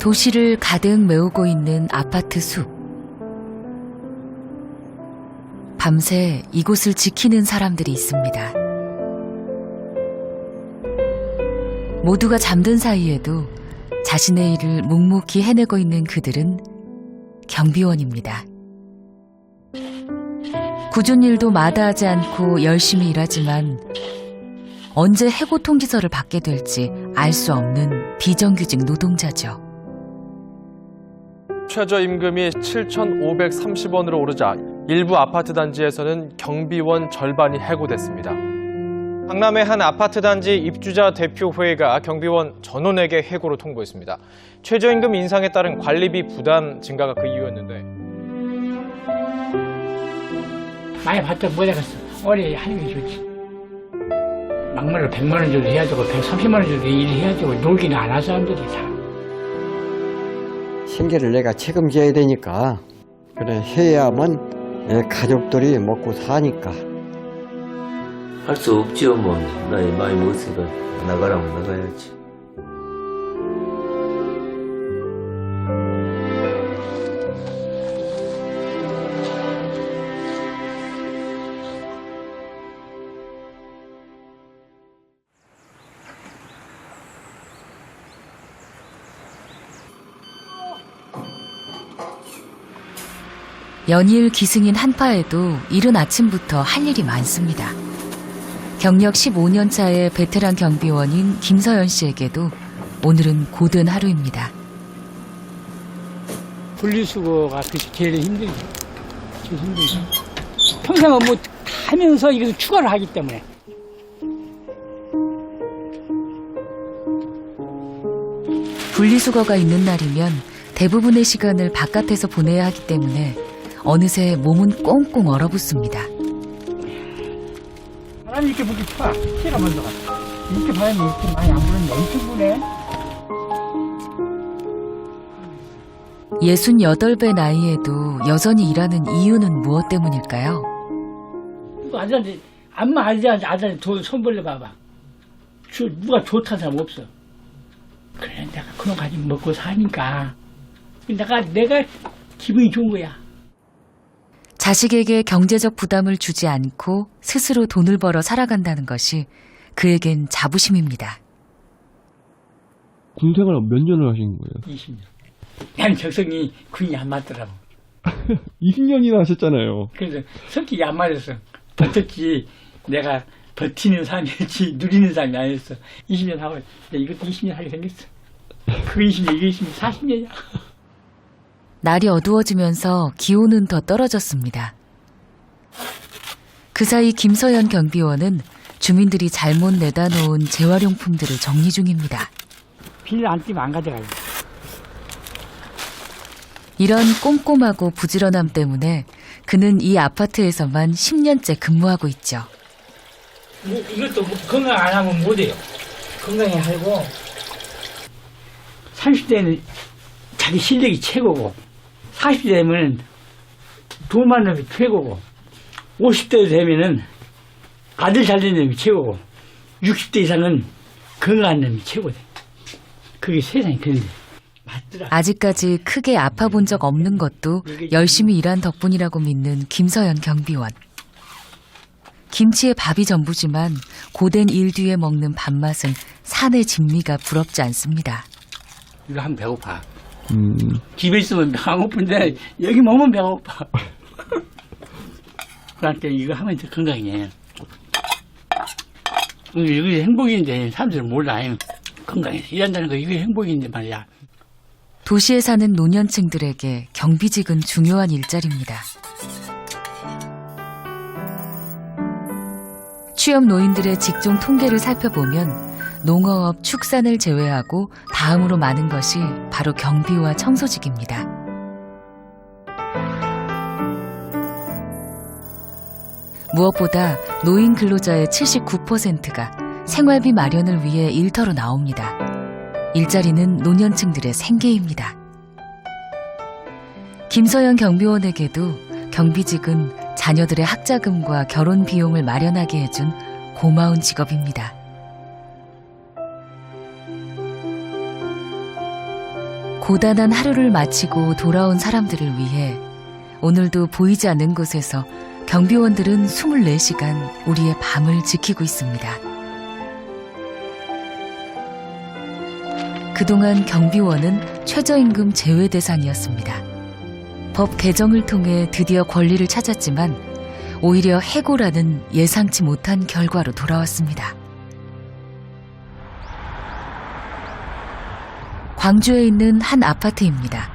도시를 가득 메우고 있는 아파트 숲. 밤새 이곳을 지키는 사람들이 있습니다. 모두가 잠든 사이에도 자신의 일을 묵묵히 해내고 있는 그들은 경비원입니다. 굳은 일도 마다하지 않고 열심히 일하지만 언제 해고 통지서를 받게 될지 알 수 없는 비정규직 노동자죠. 최저임금이 7,530원으로 오르자 일부 아파트 단지에서는 경비원 절반이 해고됐습니다. 강남의 한 아파트 단지 입주자 대표회의가 경비원 전원에게 해고를 통보했습니다. 최저임금 인상에 따른 관리비 부담 증가가 그 이유였는데. 많이 받다 못 하겠어. 올해 하는 게 좋지. 막말로 100만 원 정도 해야 되고 130만 원 정도 일해야 되고 놀기는 안 할 사람들이 다. 생계를 내가 책임져야 되니까 그래 해야만 내 가족들이 먹고 사니까. 할 수 없지요. 뭐 나이 많이 먹었으니까 나가라면 나가야지. 연일 기승인 한파에도 이른 아침부터 할 일이 많습니다. 경력 15년 차의 베테랑 경비원인 김서연 씨에게도 오늘은 고된 하루입니다. 분리수거가 그게 제일 힘들죠. 제일 힘들죠. 평생은 뭐 하면서 이것을 추가를 하기 때문에. 분리수거가 있는 날이면 대부분의 시간을 바깥에서 보내야 하기 때문에 어느새 몸은 꽁꽁 얼어붙습니다. 바람이 이렇게 불기 추워. 피가 먼저 가. 이렇게 바람이 이렇게 많이 안 부는데 엄청 부네. 68배 나이에도 여전히 일하는 이유는 무엇 때문일까요? 아저한테 안마 아저한테 손 벌려봐봐. 누가 좋다는 사람 없어. 그래 내가 그런 거 가지고 먹고 사니까 내가 기분이 좋은 거야. 자식에게 경제적 부담을 주지 않고 스스로 돈을 벌어 살아간다는 것이 그에겐 자부심입니다. 군 생활 몇 년을 하신 거예요? 20년. 난 적성이 군이 안 맞더라고. 20년이나 하셨잖아요. 그래서 성격이 안 맞았어. 버텼지. 내가 버티는 삶이었지 누리는 삶이 아니었어. 20년 하고 이것도 20년 하게 생겼어. 그 20년, 이게 20년, 40년이야. 날이 어두워지면서 기온은 더 떨어졌습니다. 그 사이 김서연 경비원은 주민들이 잘못 내다 놓은 재활용품들을 정리 중입니다. 비닐 안 띄면 안 가져가요. 이런 꼼꼼하고 부지런함 때문에 그는 이 아파트에서만 10년째 근무하고 있죠. 이것도 건강 안 하면 못해요. 건강히 하고 30대는 자기 실력이 최고고 40대 되면 돈 많은 놈이 최고고 50대 되면은 아들 잘 되는 놈이 최고고 60대 이상은 건강한 놈이 최고돼. 그게 세상이 그런데 맞더라. 아직까지 크게 아파본 적 없는 것도 열심히 일한 덕분이라고 믿는 김서연 경비원. 김치에 밥이 전부지만 고된 일 뒤에 먹는 밥맛은 산의 진미가 부럽지 않습니다. 이거 하면 배고파. 집에 있으면 안 고픈데 여기 먹으면 배고파. 그러니까 이거 하면 더 건강해. 이게 행복인데 사람들은 몰라. 건강해서 일한다는 거 이게 행복인데 말이야. 도시에 사는 노년층들에게 경비직은 중요한 일자리입니다. 취업 노인들의 직종 통계를 살펴보면 농어업, 축산을 제외하고 다음으로 많은 것이 바로 경비와 청소직입니다. 무엇보다 노인 근로자의 79%가 생활비 마련을 위해 일터로 나옵니다. 일자리는 노년층들의 생계입니다. 김서연 경비원에게도 경비직은 자녀들의 학자금과 결혼 비용을 마련하게 해준 고마운 직업입니다. 고단한 하루를 마치고 돌아온 사람들을 위해 오늘도 보이지 않는 곳에서 경비원들은 24시간 우리의 밤을 지키고 있습니다. 그동안 경비원은 최저임금 제외 대상이었습니다. 법 개정을 통해 드디어 권리를 찾았지만 오히려 해고라는 예상치 못한 결과로 돌아왔습니다. 광주에 있는 한 아파트입니다.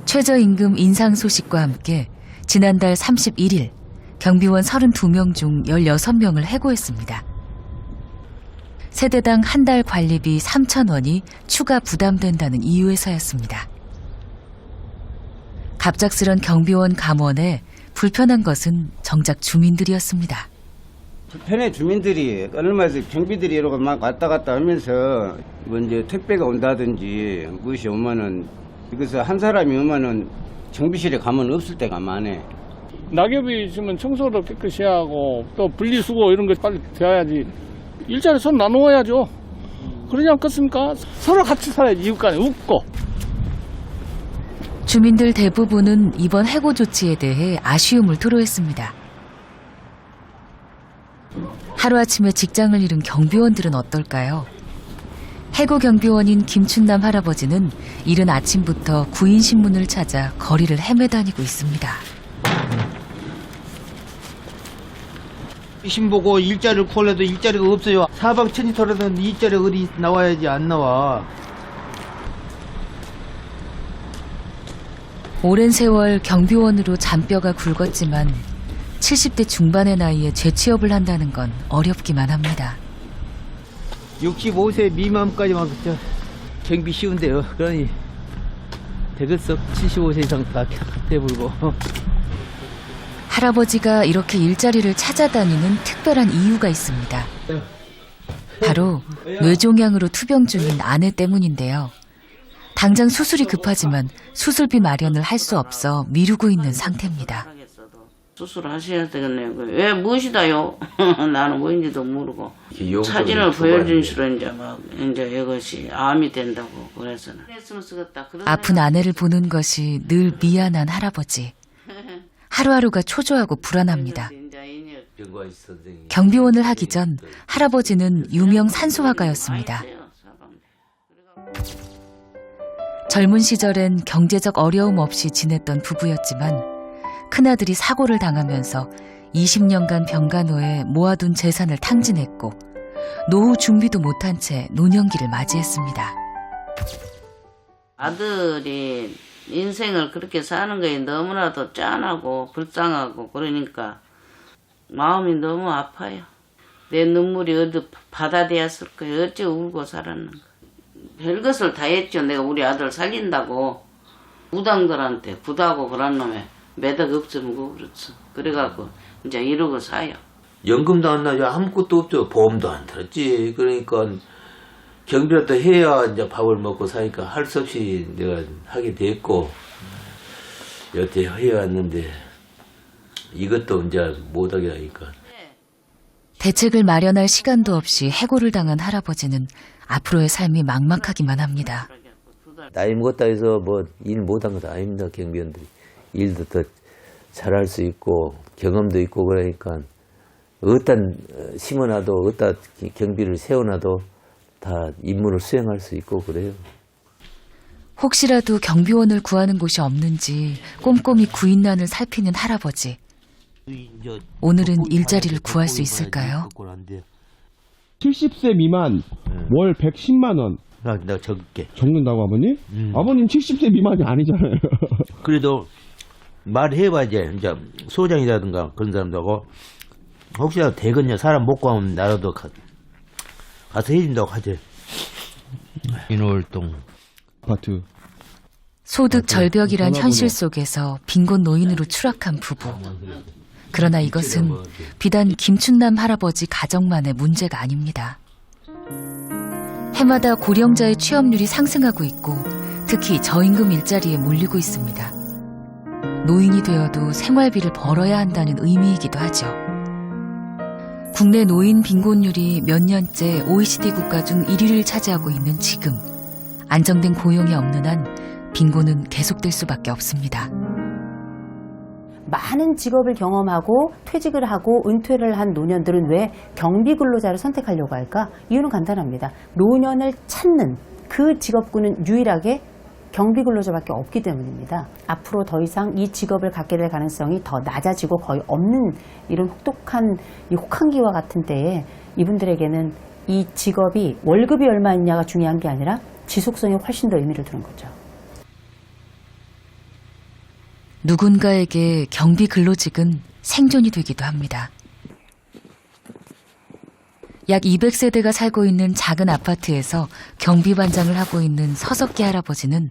최저임금 인상 소식과 함께 지난달 31일 경비원 32명 중 16명을 해고했습니다. 세대당 한 달 관리비 3,000원이 추가 부담된다는 이유에서였습니다. 갑작스런 경비원 감원에 불편한 것은 정작 주민들이었습니다. 불편해 주민들이 얼마에서 경비들이 이러고 막 왔다 갔다 하면서 뭐 이제 택배가 온다든지 무엇이 오면은 이것을 한 사람이 오면은 정비실에 가면 없을 때가 많아. 낙엽이 있으면 청소를 깨끗이 하고 또 분리수거 이런 거 빨리 돼야지. 일자리 손 나누어야죠. 그러지 않겠습니까? 서로 같이 살아야지. 이웃간에 웃고. 주민들 대부분은 이번 해고 조치에 대해 아쉬움을 토로했습니다. 하루아침에 직장을 잃은 경비원들은 어떨까요? 해고 경비원인 김춘남 할아버지는 이른 아침부터 구인 신문을 찾아 거리를 헤매다니고 있습니다. 신보고 일자리를 구하려도 일자리가 없어요. 사방천지털에서는 일자리 어디 나와야지 안 나와. 오랜 세월 경비원으로 잔뼈가 굵었지만 70대 중반의 나이에 재취업을 한다는 건 어렵기만 합니다. 65세 미만까지만 그저 경비 쉬운데요. 그러니 대급석 75세 이상 다 해불고. 할아버지가 이렇게 일자리를 찾아다니는 특별한 이유가 있습니다. 바로 뇌종양으로 투병 중인 아내 때문인데요. 당장 수술이 급하지만 수술비 마련을 할 수 없어 미루고 있는 상태입니다. 수술하셔야 되겠네요. 왜 무엇이다요? 나는 뭔지도 모르고 사진을 보여준 시로 이제 이것이 암이 된다고 그래서는 아픈 아내를 보는 것이 늘 미안한 할아버지. 하루하루가 초조하고 불안합니다. 경비원을 하기 전 할아버지는 유명 산수화가였습니다. 젊은 시절엔 경제적 어려움 없이 지냈던 부부였지만 큰아들이 사고를 당하면서 20년간 병간호에 모아둔 재산을 탕진했고 노후 준비도 못한 채 노년기를 맞이했습니다. 아들이 인생을 그렇게 사는 거에 너무나도 짠하고 불쌍하고 그러니까 마음이 너무 아파요. 내 눈물이 어디 바다되었을 거예요. 어찌 울고 살았는가. 별것을 다 했죠. 내가 우리 아들 살린다고 무당들한테 구다고 그런 놈에 매덕 없으면 그렇죠. 그래갖고 이제 이러고 사요. 연금도 안 나죠. 아무것도 없죠. 보험도 안 들었지. 그러니까 경비라도 해야 이제 밥을 먹고 사니까 할 수 없이 내가 하게 됐고 여태 해왔는데 이것도 이제 못하게 하니까. 대책을 마련할 시간도 없이 해고를 당한 할아버지는 앞으로의 삶이 막막하기만 합니다. 나이 먹었다 해서 뭐 일 못한 것도 아닙니다. 경비원들이 일도 더 잘할 수 있고 경험도 있고 그러니까 어떤 심어놔도 어떤 경비를 세워놔도 다 임무를 수행할 수 있고 그래요. 혹시라도 경비원을 구하는 곳이 없는지 꼼꼼히 구인난을 살피는 할아버지. 오늘은 일자리를 구할 수 있을까요? 70세 미만 월 110만 원. 나 적을게. 적는다고 아버님? 아버님 70세 미만이 아니잖아요. 그래도 말해봐야지. 이제 소장이라든가 그런 사람들하고 혹시라도 되겠냐. 사람 못 구하면 나라도 가서 해준다고 하지. 인월동 아파트. 소득 절벽이란 현실 속에서 빈곤 노인으로 추락한 부부. 그러나 이것은 비단 김춘남 할아버지 가정만의 문제가 아닙니다. 해마다 고령자의 취업률이 상승하고 있고 특히 저임금 일자리에 몰리고 있습니다. 노인이 되어도 생활비를 벌어야 한다는 의미이기도 하죠. 국내 노인 빈곤율이 몇 년째 OECD 국가 중 1위를 차지하고 있는 지금 안정된 고용이 없는 한 빈곤은 계속될 수밖에 없습니다. 많은 직업을 경험하고 퇴직을 하고 은퇴를 한 노년들은 왜 경비 근로자를 선택하려고 할까? 이유는 간단합니다. 노년을 찾는 그 직업군은 유일하게 경비 근로자밖에 없기 때문입니다. 앞으로 더 이상 이 직업을 갖게 될 가능성이 더 낮아지고 거의 없는 이런 혹독한 이 혹한기와 같은 때에 이분들에게는 이 직업이 월급이 얼마 있냐가 중요한 게 아니라 지속성이 훨씬 더 의미를 두는 거죠. 누군가에게 경비 근로직은 생존이 되기도 합니다. 약 200세대가 살고 있는 작은 아파트에서 경비반장을 하고 있는 서석기 할아버지는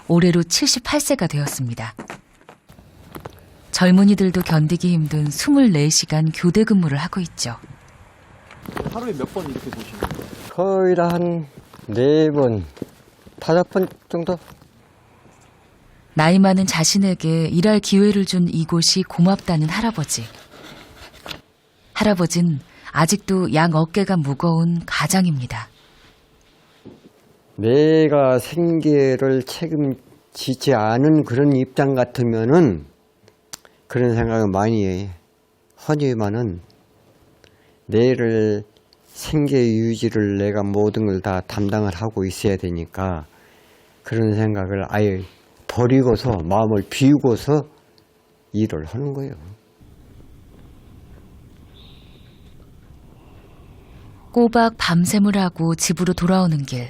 올해로 78세가 되었습니다. 젊은이들도 견디기 힘든 24시간 교대 근무를 하고 있죠. 하루에 몇 번 이렇게 보시는 거예요? 거의 한 4번, 5번 정도? 나이 많은 자신에게 일할 기회를 준 이곳이 고맙다는 할아버지. 할아버진 아직도 양 어깨가 무거운 가장입니다. 내가 생계를 책임지지 않은 그런 입장 같으면은 그런 생각을 많이 해. 하지만은 내를 생계 유지를 내가 모든 걸 다 담당을 하고 있어야 되니까 그런 생각을 아예 버리고서 마음을 비우고서 일을 하는 거예요. 꼬박 밤샘을 하고 집으로 돌아오는 길.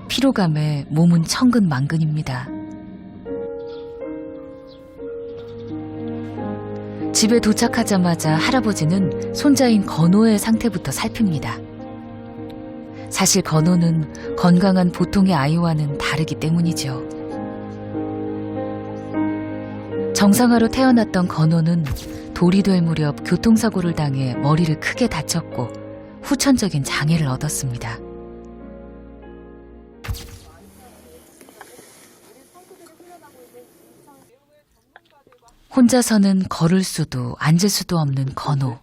피로감에 몸은 천근만근입니다. 집에 도착하자마자 할아버지는 손자인 건호의 상태부터 살핍니다. 사실 건호는 건강한 보통의 아이와는 다르기 때문이죠. 정상화로 태어났던 건호는 돌이 될 무렵 교통사고를 당해 머리를 크게 다쳤고 후천적인 장애를 얻었습니다. 혼자서는 걸을 수도 앉을 수도 없는 건호.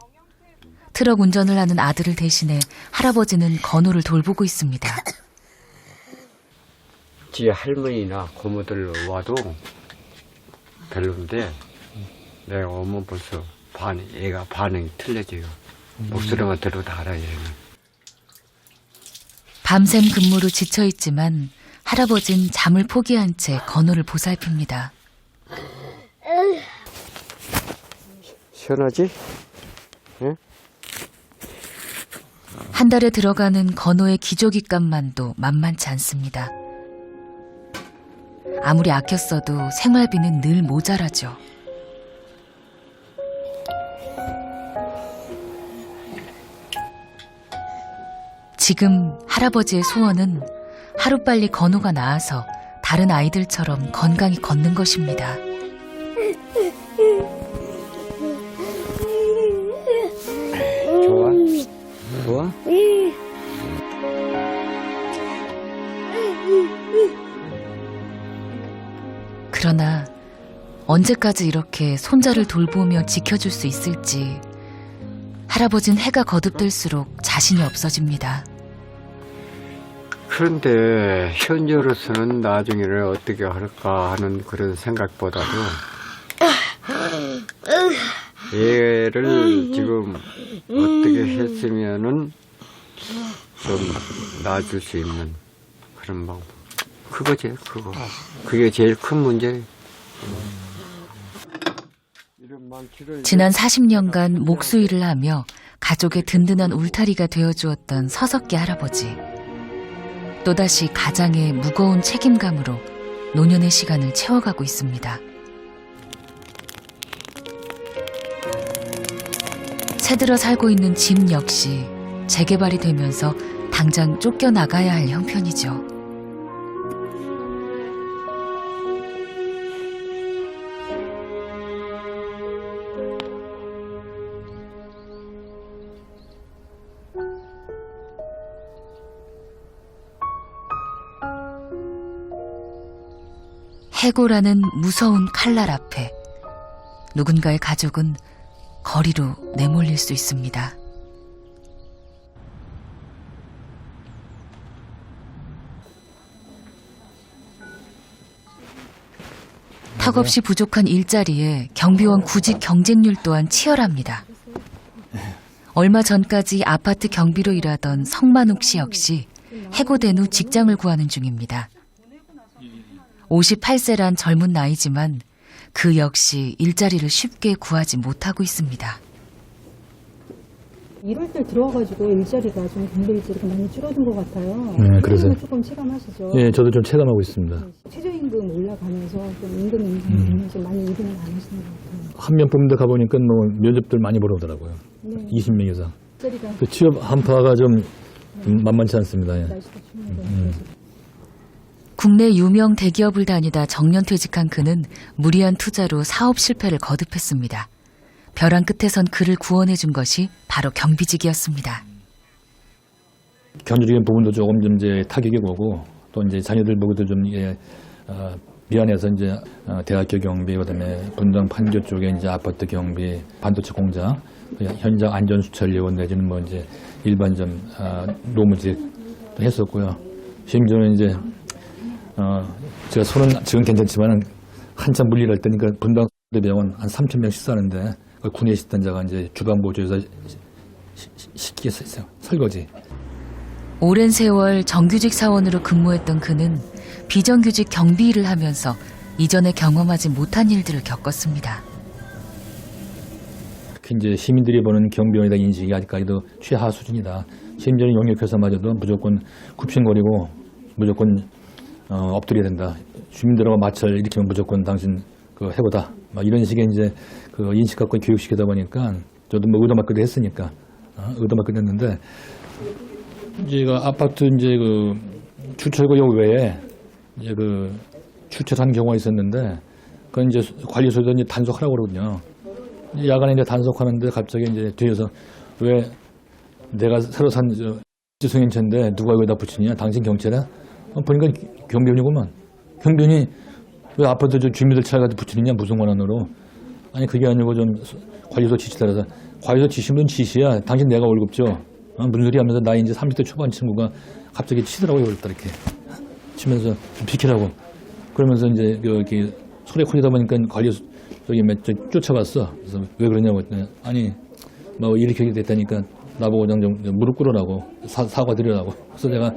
트럭 운전을 하는 아들을 대신해 할아버지는 건호를 돌보고 있습니다. 지 할머니나 고모들 와도 별론데 내가 오면 벌써 애가 반응이 틀려져요. 목소리만 들어도 알아요. 밤샘 근무로 지쳐있지만 할아버진 잠을 포기한 채 건호를 보살핍니다. 시원하지? 응? 한 달에 들어가는 건호의 기저귀값만도 만만치 않습니다. 아무리 아껴 써도 생활비는 늘 모자라죠. 지금 할아버지의 소원은 하루빨리 건호가 나아서 다른 아이들처럼 건강히 걷는 것입니다. 좋아? 좋아? 그러나 언제까지 이렇게 손자를 돌보며 지켜줄 수 있을지 할아버진 해가 거듭될수록 자신이 없어집니다. 그런데 현재로서는 나중에를 어떻게 할까 하는 그런 생각보다도 얘를 지금 어떻게 했으면은 좀 나아질 수 있는 그런 방법. 그거지, 그거. 그게 제일 큰 문제예요. 지난 40년간 목수일을 하며 가족의 든든한 울타리가 되어주었던 서석기 할아버지. 또다시 가장의 무거운 책임감으로 노년의 시간을 채워가고 있습니다. 새들어 살고 있는 집 역시 재개발이 되면서 당장 쫓겨나가야 할 형편이죠. 해고라는 무서운 칼날 앞에 누군가의 가족은 거리로 내몰릴 수 있습니다. 턱없이 부족한 일자리에 경비원 구직 경쟁률 또한 치열합니다. 얼마 전까지 아파트 경비로 일하던 성만욱 씨 역시 해고된 후 직장을 구하는 중입니다. 58세란 젊은 나이지만 그 역시 일자리를 쉽게 구하지 못하고 있습니다. 1월달 들어와가지고 일자리가 좀 경비 일자리가 많이 줄어든 것 같아요. 네, 그래서 조금 체감하시죠? 예, 저도 좀 체감하고 있습니다. 최저임금 올라가면서 좀 임금 인상이 되면서 많이 일은 안 하시는 것 같아요. 한 명 뽑는데 가보니까 뭐 면접들 많이 보러 오더라고요. 네. 20명 이상. 일자리가 그 취업 한파가 좀 만만치 않습니다. 예. 날씨도 추운데. 국내 유명 대기업을 다니다 정년퇴직한 그는 무리한 투자로 사업 실패를 거듭했습니다. 벼랑 끝에선 그를 구원해준 것이 바로 경비직이었습니다. 경제적인 부분도 조금 좀 이제 타격이 오고 또 이제 자녀들 보고도 좀 미안해서 이제 대학교 경비 그다음에 분당 판교 쪽에 이제 아파트 경비 반도체 공장 현장 안전 수찰 요원 내지는 뭐 이제 일반 좀 노무직도 했었고요. 심지어는 이제 제가 손은 지금 괜찮지만은 한참 물리할 때니까 분당 병원 한 3,000명 식사하는데 군의 식단자가 이제 주방 보조에서 식기 설거지. 오랜 세월 정규직 사원으로 근무했던 그는 비정규직 경비 일을 하면서 이전에 경험하지 못한 일들을 겪었습니다. 특히 이제 시민들이 보는 경비원에 대한 인식이 아직까지도 최하 수준이다. 심지어는 용역회사마저도 무조건 굽신거리고 무조건 엎드려야 된다. 주민들하고 마찰 일으키면 무조건 당신 그 해고다. 막 이런 식의 이제 그 인식 갖고 교육시키다 보니까 저도 뭐 의도맞기도 했으니까 의도맞기도 했는데 이제 그 아파트 이제 그 주철구역 외에 이제 그 추천한 경우가 있었는데 그건 이제 관리소에서 이제 단속하라고 그러거든요. 야간에 이제 단속하는데 갑자기 이제 뒤에서 왜 내가 새로 산 지승행차인데 누가 여기다 붙이냐? 당신 경찰이야? 보니까 경비원이구만. 경비원이 왜 아파트 주민들 차에 가서 붙이느냐? 무슨 권한으로? 아니 그게 아니고 좀 관리소 지시 따라서 관리소 지시면 지시야. 당신 내가 월급 줘. 무슨 소리 하면서 나이 이제 30대 초반 친구가 갑자기 치더라고요. 이렇게 치면서 좀 비키라고. 그러면서 이제 여기 소리 커지다 보니까 관리소 저기 쫓아갔어. 그래서 왜 그러냐고 했더니 아니 뭐 이렇게 됐다니까 나보고 좀 무릎 꿇으라고 사과드리라고. 그래서 내가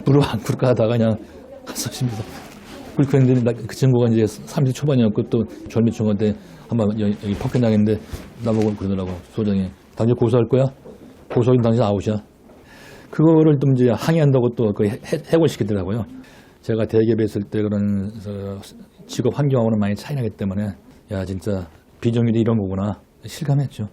무릎 안 꿇을까 하다가 그냥 가서 집에서 그렇게 했는데 그 친구가 이제 30대 초반이었고 또 젊은 친구한테 한번 여기 폭행당했는데 나보고 그러더라고. 소장이 당신 고소할 거야? 고소하면 당신 아웃이야. 그거를 또 이제 항의한다고 또 그 해고시키더라고요. 제가 대기업에 있을 때 그런 직업 환경하고는 많이 차이 나기 때문에 야 진짜 비정규직이 이런 거구나 실감했죠.